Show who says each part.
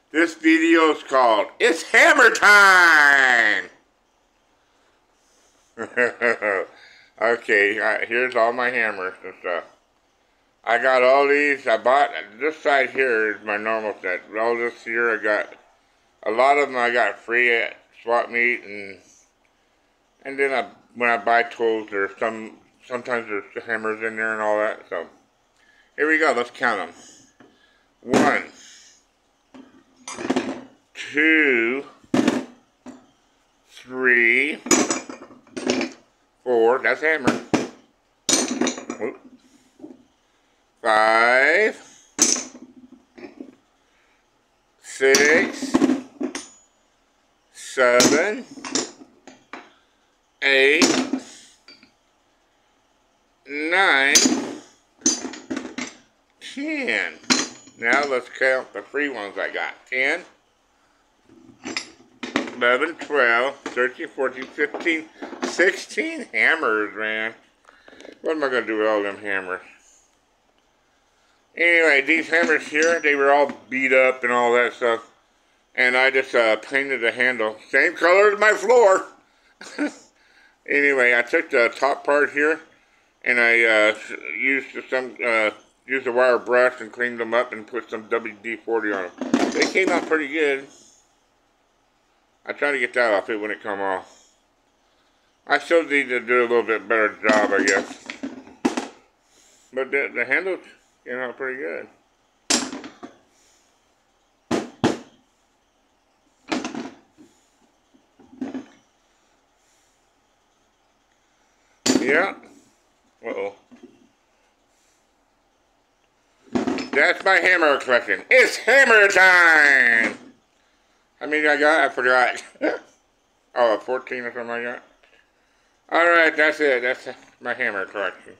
Speaker 1: This video is called It's Hammer Time! Okay, here's all my hammers and stuff. I got all these. I bought this side here is my normal set. All this here I got. A lot of them I got free at swap meet, and then when I buy tools, there's sometimes there's hammers in there and all that. So here we go. Let's count them. 1, 2, 3, 4. That's hammer. 5, 6, 7, 8, 9, 10. Now let's count the free ones I got. 10, 11, 12, 13, 14, 15, 16 hammers, man. What am I going to do with all them hammers? Anyway, these hammers here, they were all beat up and all that stuff. And I just painted the handle. Same color as my floor. Anyway, I took the top part here and I used a wire brush and cleaned them up and put some WD-40 on them. They came out pretty good. I tried to get that off it when it come off. I still need to do a little bit better job, I guess. But the handles came out pretty good. Yeah. Uh-oh. That's my hammer collection. It's hammer time! How many I got? I forgot. Oh, 14 or something like that. Alright, that's it. That's my hammer collection.